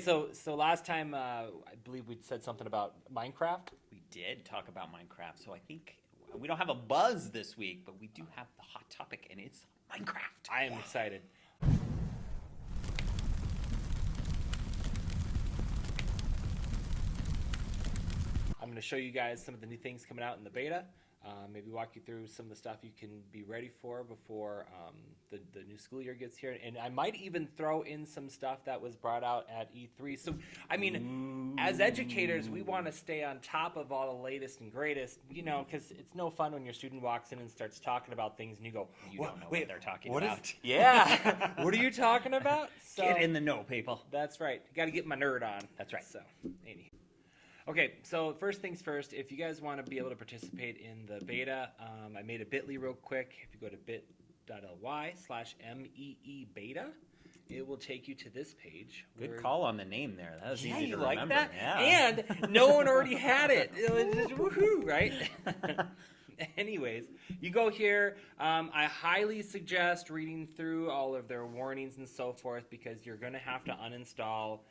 so last time I believe we said something about Minecraft. We did talk about Minecraft, so I think we don't have a buzz this week, but we do have the hot topic, and it's Minecraft. I am excited. I'm going to show you guys some of the new things coming out in the beta. Maybe walk you through some of the stuff you can be ready for before the new school year gets here. And I might even throw in some stuff that was brought out at E3. So, I mean, as educators, we want to stay on top of all the latest and greatest, you know, because it's no fun when your student walks in and starts talking about things and you go, You don't know what they're talking about. Yeah. What are you talking about? So, Get in the know, people. That's right. Got to get my nerd on. That's right. So, anyhow. Okay, so first things first, if you guys want to be able to participate in the beta, I made a bit.ly real quick. If you go to bit.ly/MEE-beta, it will take you to this page. Good call on the name there. That was easy you to like remember. that? Yeah. And no one already had it. It was just woohoo, right? Anyways, you go here. I highly suggest reading through all of their warnings and so forth because you're going to have to uninstall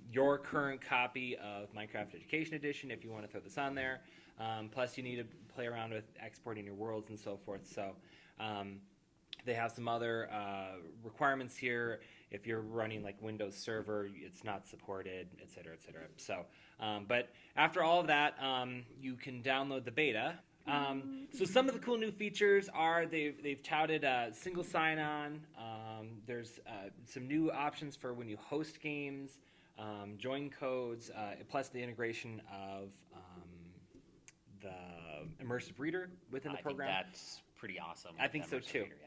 your current copy of Minecraft Education Edition if you want to throw this on there. Plus, you need to play around with exporting your worlds and so forth. So they have some other requirements here. If you're running like Windows Server, it's not supported, et cetera, et cetera. So, but after all of that, you can download the beta. So some of the cool new features are they've touted single sign-on. There's some new options for when you host games, join codes, plus the integration of the immersive reader within the program. I think that's pretty awesome. I think so too. Reader,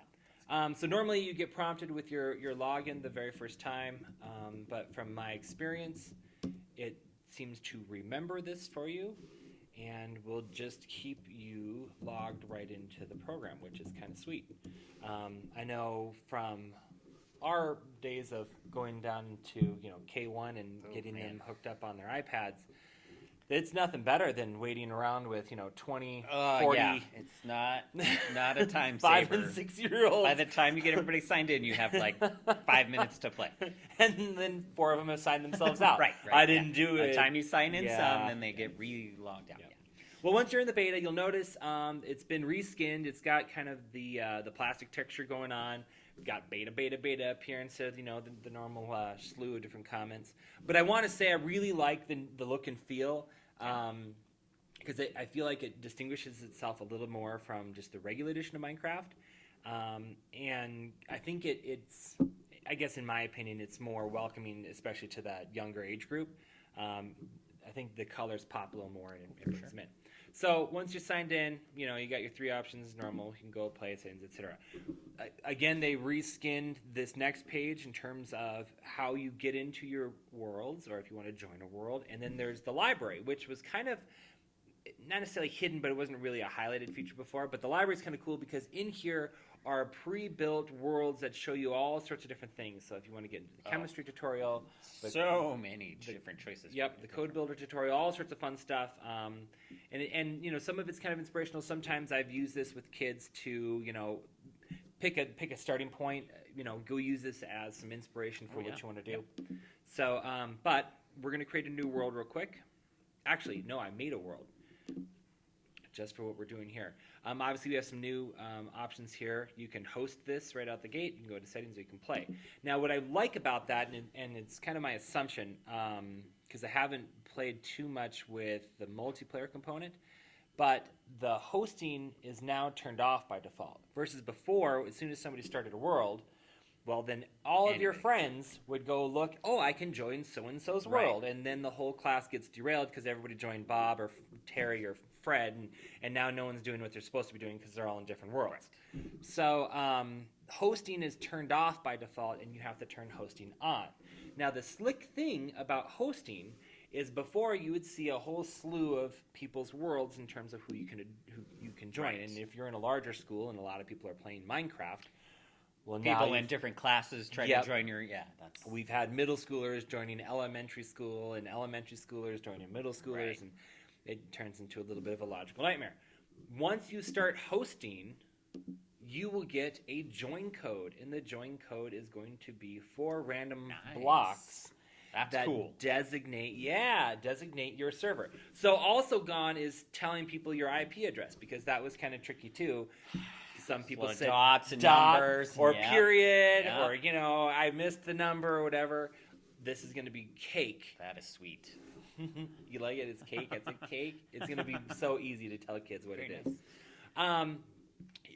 yeah. So normally you get prompted with your login the very first time, but from my experience, it seems to remember this for you. And we'll just keep you logged right into the program, which is kind of sweet. I know from our days of going down to K1 and getting them hooked up on their iPads, it's nothing better than waiting around with 20, 40. Yeah, it's not a time 5 saver. and 6 year olds. By the time you get everybody signed in, you have like 5 minutes to play. And then 4 of them have signed themselves out. Right. I didn't do it. By the time you sign in Yeah. some, then they get re-logged out. Yeah. Well, once you're in the beta, you'll notice it's been reskinned. It's got kind of the plastic texture going on. We've got beta appearance of the normal slew of different comments. But I want to say I really like the look and feel because I feel like it distinguishes itself a little more from just the regular edition of Minecraft. And I think it's, I guess in my opinion, it's more welcoming, especially to that younger age group. I think the colors pop a little more and it brings them in. So once you're signed in, you got your 3 options, normal, you can go play settings, etc. Again, they reskinned this next page in terms of how you get into your worlds or if you want to join a world. And then there's the library, which was kind of not necessarily hidden, but it wasn't really a highlighted feature before. But the library is kind of cool because in here are pre-built worlds that show you all sorts of different things. So if you want to get into the chemistry tutorial. So many different choices. Yep, the code builder tutorial, all sorts of fun stuff. And some of it's kind of inspirational. Sometimes I've used this with kids to, pick a starting point, go use this as some inspiration for what you want to do. Yep. So, but we're going to create a new world real quick. Actually, no, I made a world just for what we're doing here. Obviously, we have some new options here. You can host this right out the gate. You can go to settings, or you can play. Now, what I like about that, and it's kind of my assumption, because I haven't played too much with the multiplayer component, but the hosting is now turned off by default. Versus before, as soon as somebody started a world, well, then all of your friends would go look, I can join so-and-so's world. And then the whole class gets derailed because everybody joined Bob or Terry or Fred, and now no one's doing what they're supposed to be doing because they're all in different worlds. Right. So hosting is turned off by default, and you have to turn hosting on. Now, the slick thing about hosting is before you would see a whole slew of people's worlds in terms of who you can join. Right. And if you're in a larger school and a lot of people are playing Minecraft, well, people in different classes trying to join your We've had middle schoolers joining elementary school and elementary schoolers joining middle schoolers, right. And it turns into a little bit of a logical nightmare. Once you start hosting, you will get a join code, and the join code is going to be 4 random blocks That's that cool. designate your server. So also gone is telling people your IP address, because that was kind of tricky too. Some people said dots and dot numbers or yep. period Yep. or I missed the number or whatever. This is going to be cake. That is sweet. You like it? It's cake. It's a cake. It's going to be so easy to tell kids what Very it nice. is.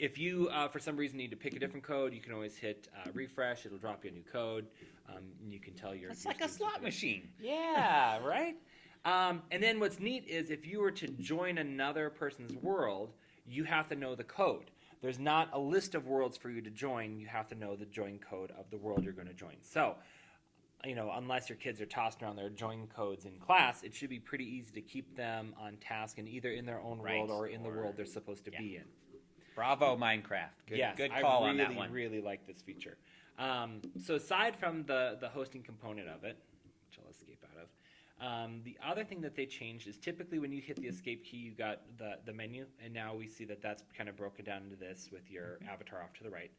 If you, for some reason, need to pick a different code, you can always hit refresh. It'll drop you a new code. And you can tell your. It's your like a students slot what it is. machine. Yeah, right? And then what's neat is if you were to join another person's world, you have to know the code. There's not a list of worlds for you to join. You have to know the join code of the world you're going to join. So, unless your kids are tossing around their join codes in class, it should be pretty easy to keep them on task and either in their own world or in the world they're supposed to be in. Bravo, Minecraft. Good I call really, on that one. really like this feature. So aside from the hosting component of it, which I'll escape out of, the other thing that they changed is typically when you hit the escape key, you got the menu, and now we see that that's kind of broken down into this with your avatar off to the right.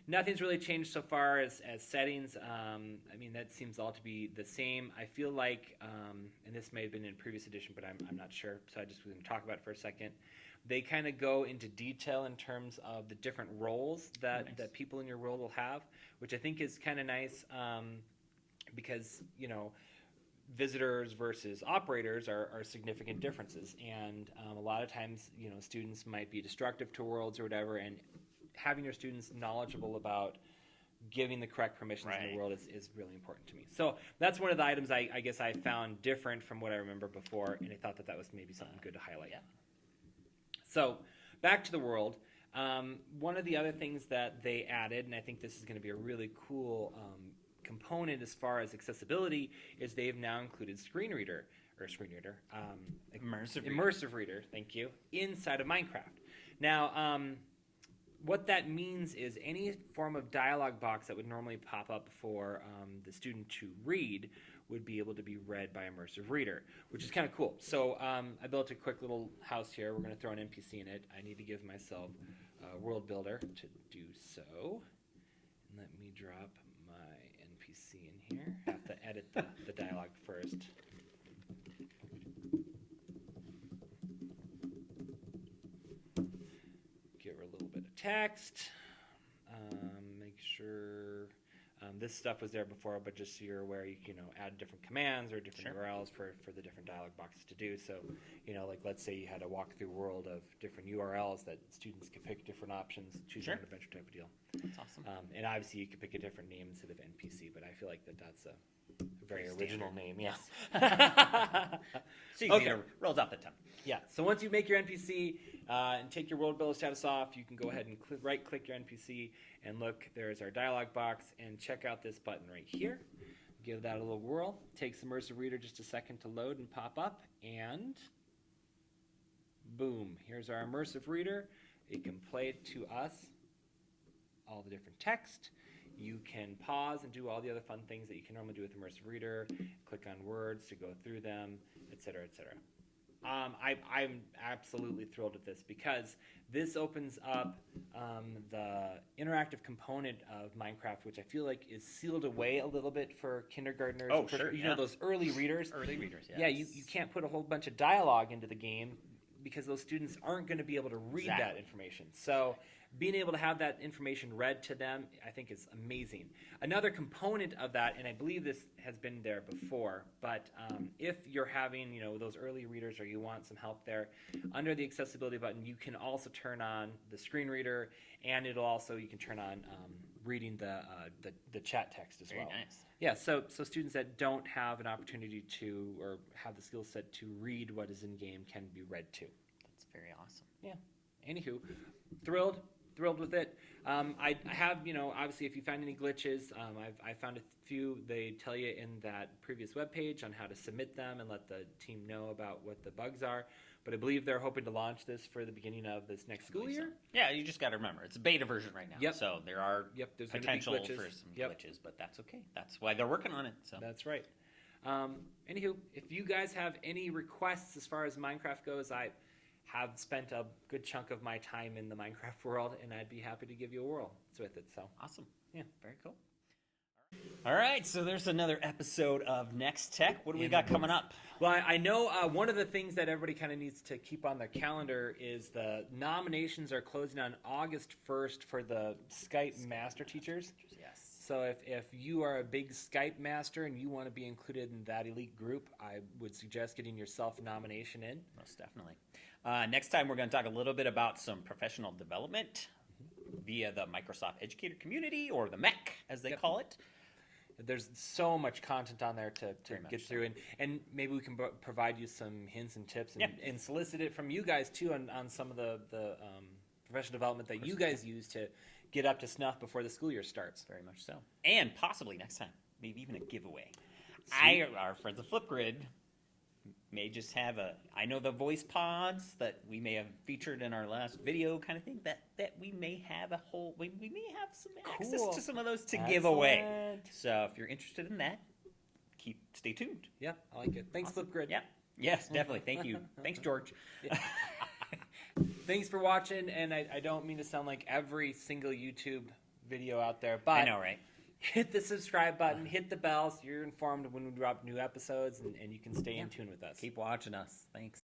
Nothing's really changed so far as settings. That seems all to be the same. I feel like, and this may have been in a previous edition, but I'm not sure, so I just was going to talk about it for a second. They kind of go into detail in terms of the different roles that people in your world will have, which I think is kind of nice because, visitors versus operators are significant differences. And a lot of times, students might be destructive to worlds or whatever, and having your students knowledgeable about giving the correct permissions in the world is really important to me. So that's one of the items I guess I found different from what I remember before, and I thought that was maybe something good to highlight. Yeah. So back to the world. One of the other things that they added, and I think this is going to be a really cool component as far as accessibility, is they've now included immersive reader, thank you, inside of Minecraft. Now, what that means is any form of dialog box that would normally pop up for the student to read would be able to be read by immersive reader, which is kind of cool. So I built a quick little house here. We're going to throw an NPC in it. I need to give myself a world builder to do so. And let me drop my NPC in here. I have to edit the dialogue first. Give her a little bit of text. Make sure this stuff was there before, but just so you're aware, you can add different commands or different URLs for the different dialog boxes to do. So, like let's say you had a walkthrough world of different URLs that students could pick different options, choose an adventure type of deal. That's awesome. And obviously you could pick a different name instead of NPC, but I feel like that's a very original name. Yes. So easy rolls off the tongue. Yeah. So once you make your NPC and take your world builder status off, you can go ahead and right-click your NPC and look. There's our dialog box, and check out this button right here. Give that a little whirl. Takes Immersive Reader just a second to load and pop up, and boom. Here's our Immersive Reader. It can play it to us, all the different text. You can pause and do all the other fun things that you can normally do with Immersive Reader. Click on words to go through them, etc., etc. I'm absolutely thrilled with this because this opens up the interactive component of Minecraft, which I feel like is sealed away a little bit for kindergartners. Oh, sure. You know, those early readers. Early readers, yes. Yeah, you can't put a whole bunch of dialogue into the game because those students aren't going to be able to read that information. So being able to have that information read to them, I think is amazing. Another component of that, and I believe this has been there before, but if you're having, those early readers or you want some help there, under the accessibility button, you can also turn on the screen reader, and you can turn on reading the chat text as well. Very nice. Yeah, so students that don't have an opportunity to or have the skill set to read what is in game can be read to. That's very awesome. Yeah. Anywho, thrilled with it. I have, obviously if you find any glitches, I found a few. They tell you in that previous webpage on how to submit them and let the team know about what the bugs are. But I believe they're hoping to launch this for the beginning of this next school year. Yeah, you just got to remember, it's a beta version right now. Yep. So there are there's potential gonna be for some glitches, but that's okay. That's why they're working on it. So that's right. Anywho, if you guys have any requests as far as Minecraft goes, I have spent a good chunk of my time in the Minecraft world, and I'd be happy to give you a whirl with it. So awesome. Yeah. Very cool. All right, so there's another episode of NxTech. What do we In got the coming up? Well, I know one of the things that everybody kind of needs to keep on their calendar is the nominations are closing on August 1st for the Skype Master Teachers. Yes. So if you are a big Skype Master and you want to be included in that elite group, I would suggest getting your self-nomination in. Most definitely. Next time, we're going to talk a little bit about some professional development via the Microsoft Educator Community, or the MEC, as they call it. There's so much content on there to get so. through, and maybe we can provide you some hints and tips and solicit it from you guys too on some of the professional development that you guys use to get up to snuff before the school year starts. Very much so. And possibly next time, maybe even a giveaway. Our friends at Flipgrid may just have I know the voice pods that we may have featured in our last video kind of thing, that we may have we may have some access to some of those to give away. So if you're interested in that, stay tuned. Yeah, I like it. Thanks, Awesome. Flipgrid. Yeah. Yes, definitely. Thank you. Thanks, George. Thanks for watching, and I don't mean to sound like every single YouTube video out there, but I know, right? hit the subscribe button, hit the bell so you're informed when we drop new episodes, and you can stay in tune with us. Keep watching us. Thanks.